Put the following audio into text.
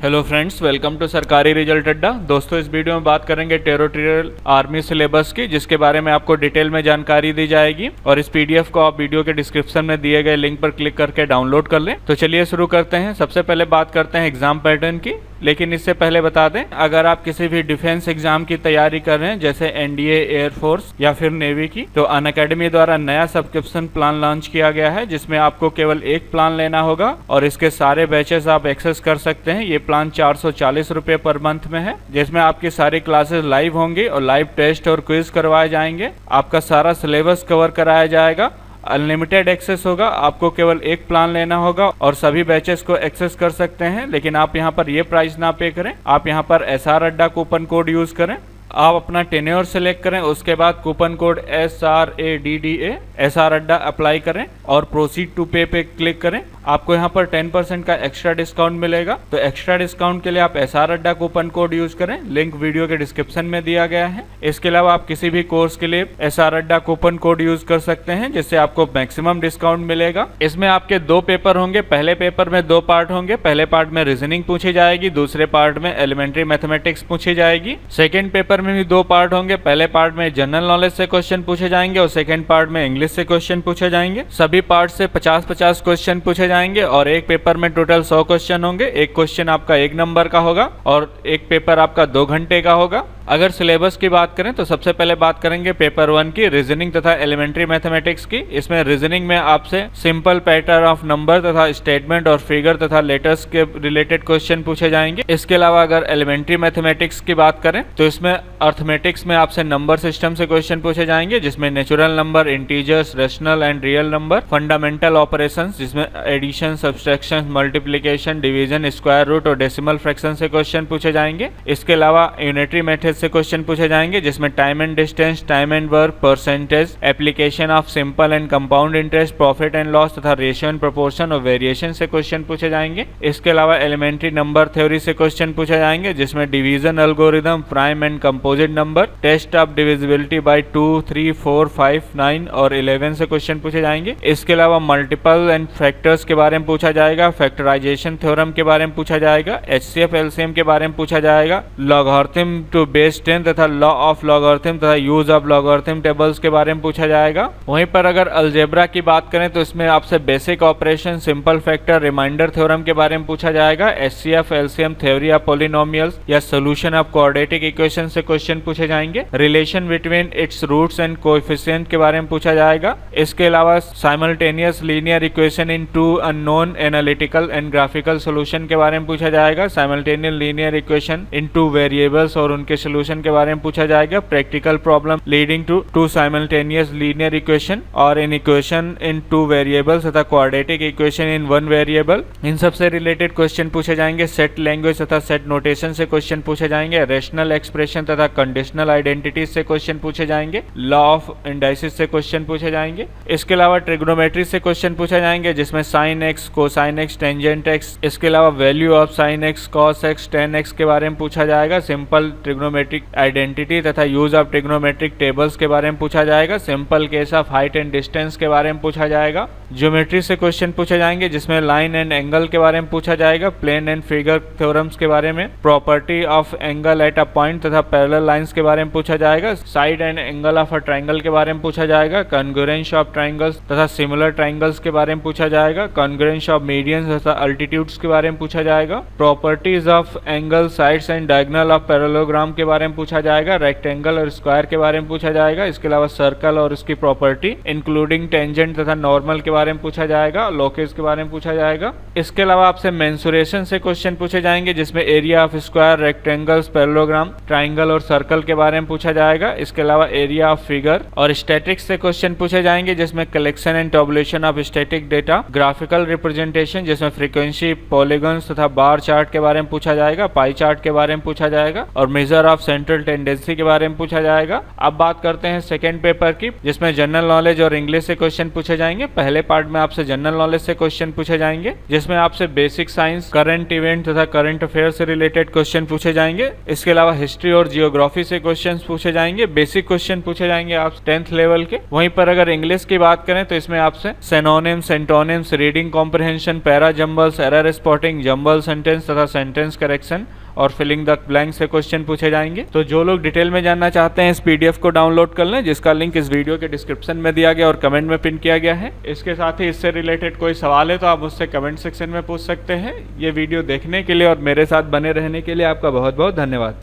Hello friends, welcome to सरकारी result अड्डा। दोस्तों, इस वीडियो में बात करेंगे टेरिटोरियल आर्मी सिलेबस की, जिसके बारे में आपको डिटेल में जानकारी दी जाएगी और इस पीडीएफ को आप वीडियो के डिस्क्रिप्शन में दिए गए लिंक पर क्लिक करके डाउनलोड कर लें। तो चलिए शुरू करते हैं। सबसे पहले बात करते हैं एग्जाम पैटर्न की, लेकिन इससे पहले बता दें, अगर आप किसी भी डिफेंस एग्जाम की तैयारी कर रहे हैं जैसे एनडीए, एयरफोर्स या फिर नेवी की, तो अनअकैडमी द्वारा नया सब्सक्रिप्शन प्लान लॉन्च किया गया है, जिसमें आपको केवल एक प्लान लेना होगा और इसके सारे बैचेस आप एक्सेस कर सकते हैं। ये प्लान 440 रुपये पर मंथ में है, जिसमें आपकी सारी क्लासेस लाइव होंगी और लाइव टेस्ट और क्विज करवाए जाएंगे। आपका सारा सिलेबस कवर कराया जाएगा। अनलिमिटेड एक्सेस होगा, आपको केवल एक प्लान लेना होगा और सभी बैचेस को एक्सेस कर सकते हैं। लेकिन आप यहाँ पर ये प्राइस ना पे करें, आप यहाँ पर SR अड्डा कूपन कोड यूज करें। आप अपना टेन्योर सेलेक्ट करें, उसके बाद कूपन कोड SRADDA SR अड्डा अप्लाई करें और प्रोसीड टू पे क्लिक करें। आपको यहाँ पर 10% का एक्स्ट्रा डिस्काउंट मिलेगा। तो एक्स्ट्रा डिस्काउंट के लिए आप SR अड्डा कूपन कोड यूज करें, लिंक वीडियो के डिस्क्रिप्शन में दिया गया है। इसके अलावा आप किसी भी कोर्स के लिए SR अड्डा कूपन कोड यूज कर सकते हैं, जिससे आपको मैक्सिमम डिस्काउंट मिलेगा। इसमें आपके 2 पेपर होंगे। पहले पेपर में 2 पार्ट होंगे। पहले पार्ट में रीजनिंग पूछी जाएगी, दूसरे पार्ट में एलिमेंट्री मैथमेटिक्स पूछी जाएगी। सेकेंड पेपर में भी 2 पार्ट होंगे। पहले पार्ट में जनरल नॉलेज से क्वेश्चन पूछे जाएंगे और सेकेंड पार्ट में इंग्लिश से क्वेश्चन पूछे जाएंगे। सभी पार्ट से 50-50 क्वेश्चन पूछे जाएंगे और एक पेपर में टोटल 100 क्वेश्चन होंगे। एक क्वेश्चन आपका 1 नंबर का होगा और एक पेपर आपका 2 घंटे का होगा। अगर सिलेबस की बात करें तो सबसे पहले बात करेंगे पेपर 1 की, रीजनिंग तथा एलिमेंट्री मैथमेटिक्स की। इसमें रीजनिंग में आपसे सिंपल पैटर्न ऑफ नंबर तथा स्टेटमेंट और फिगर तथा लेटर्स के रिलेटेड क्वेश्चन पूछे जाएंगे। इसके अलावा अगर एलिमेंट्री मैथमेटिक्स की बात करें तो इसमें अर्थमेटिक्स में आपसे नंबर सिस्टम से क्वेश्चन पूछे जाएंगे, जिसमें natural number, integers, rational and real number, fundamental operations जिसमें addition, subtraction, multiplication, division, square root और डेसिमल फ्रैक्शन से क्वेश्चन पूछे जाएंगे। इसके अलावा यूनिटरी मेथड से क्वेश्चन पूछे जाएंगे, जिसमें time and distance, time and work, percentage, application of simple and compound interest, profit and loss तथा रेशियो एंड प्रोपोर्शन और वेरिएशन से क्वेश्चन पूछे जाएंगे। इसके अलावा एलिमेंट्री नंबर थ्योरी से क्वेश्चन पूछे जाएंगे, जिसमें division algorithm, prime and composite number, test of divisibility by 2, 3, 4, 5, 9 और 11 से क्वेश्चन पूछे जाएंगे। इसके अलावा मल्टीपल एंड फैक्टर्स के बारे में पूछा जाएगा, फैक्टराइजेशन थ्योरम के बारे में पूछा जाएगा, HCF LCM के बारे में पूछा जाएगा, लॉगरिथम टू बेस 10 तथा लॉ ऑफ लॉगरिथम तथा यूज ऑफ लॉगरिथम टेबल्स के बारे में पूछा जाएगा। वहीं पर अगर अलजेब्रा की बात करें तो इसमें आपसे basic operation, simple factor, remainder theorem के बारे में पूछा जाएगा, HCF LCM theory of polynomials या सोल्यूशन ऑफ क्वाड्रेटिक इक्वेशन से क्वेश्चन पूछे जाएंगे, relation between its roots and coefficient के बारे में पूछा जाएगा। इसके अलावा simultaneous linear equation in 2 unknown analytical and graphical solution के बारे में पूछा जाएगा, simultaneous linear equation in 2 variables और उनके सोल्यूशन के बारे में पूछा जाएगा, practical problem leading to 2 simultaneous linear equation और इन इक्वेशन इन 2 वेरिएबल्स तथा क्वाड्रेटिक इक्वेशन इन 1 वेरिएबल, इन सब से रिलेटेड क्वेश्चन पूछे जाएंगे। सेट लैंग्वेज तथा सेट नोटेशन से क्वेश्चन पूछे जाएंगे, रेशनल एक्सप्रेशन तथा कंडीशनल आइडेंटिटीज से क्वेश्चन पूछे जाएंगे, लॉ ऑफ इंडाइसिस से क्वेश्चन पूछे जाएंगे। इसके अलावा ट्रिग्नोमेट्री से क्वेश्चन पूछे जाएंगे, जिसमें sine x, cosine x, tangent x, इसके अलावा value of sine x, cos x, ten x के बारे में पूछा जाएगा, सिंपल ट्रिग्नोमेट्रिक आइडेंटिटी तथा यूज ऑफ ट्रिग्नोमेट्रिक टेबल्स के बारे में पूछा जाएगा, simple case of height and distance के बारे में पूछा जाएगा। ज्योमेट्री से क्वेश्चन पूछे जाएंगे, जिसमें लाइन एंड एंगल के बारे में पूछा जाएगा, प्लेन एंड फिगर थ्योरम्स के बारे में, property of angle at a point तथा पैरेलल लाइंस के बारे में पूछा जाएगा, side and angle of a triangle के बारे में पूछा जाएगा, कॉन्ग्रुएंस ऑफ ट्राइंगल्स तथा सिमिलर ट्राइंगल्स के बारे में पूछा जाएगा, कॉन्ग्रुएंस ऑफ मीडियंस तथा अल्टीट्यूड्स के बारे में पूछा जाएगा, properties of angle, sides and diagonal of parallelogram के बारे में पूछा जाएगा, रेक्टेंगल और स्क्वायर के बारे में पूछा जाएगा। इसके अलावा सर्कल और उसकी प्रॉपर्टी इंक्लूडिंग टेंजेंट तथा नॉर्मल के बारे में पूछा जाएगा, लोकेज के बारे में पूछा जाएगा। इसके अलावा आपसे मेंसुरेशन से क्वेश्चन पूछे जाएंगे, जिसमें area of square, rectangles, parallelogram, triangle और सर्कल के बारे में पूछा जाएगा। इसके अलावा एरिया ऑफ फिगर और स्टैटिक्स से क्वेश्चन पूछे जाएंगे, जिसमें collection and tabulation of static data, graphical representation जिसमें फ्रीक्वेंसी, पॉलीगन्स तथा बार चार्ट के बारे में पूछा जाएगा, पाई चार्ट के बारे में पूछा जाएगा और मेजर ऑफ सेंट्रल टेंडेंसी के बारे में पूछा जाएगा। अब बात करते हैं सेकंड पेपर की, जिसमें जनरल नॉलेज और इंग्लिश से क्वेश्चन पूछे जाएंगे। पहले पार्ट में आपसे जनरल नॉलेज से क्वेश्चन पूछे जाएंगे, जिसमें आपसे बेसिक साइंस, करंट इवेंट तथा करंट अफेयर से रिलेटेड क्वेश्चन पूछे जाएंगे। इसके अलावा हिस्ट्री और जियोग्राफी से क्वेश्चन पूछे जाएंगे, बेसिक क्वेश्चन पूछे जाएंगे आप 10th लेवल के। वहीं पर अगर इंग्लिश की बात करें तो इसमें आपसे synonyms, antonyms, reading comprehension, para jumbles, error spotting, jumble sentence तथा सेंटेंस करेक्शन और फिलिंग द ब्लैंक से क्वेश्चन पूछे जाएंगे। तो जो लोग डिटेल में जानना चाहते हैं इस पीडीएफ को डाउनलोड कर लें, जिसका लिंक इस वीडियो के डिस्क्रिप्शन में दिया गया और कमेंट में पिन किया गया है। इसके साथ ही इससे रिलेटेड कोई सवाल है तो आप मुझसे कमेंट सेक्शन में पूछ सकते हैं। ये वीडियो देखने के लिए और मेरे साथ बने रहने के लिए आपका बहुत बहुत धन्यवाद।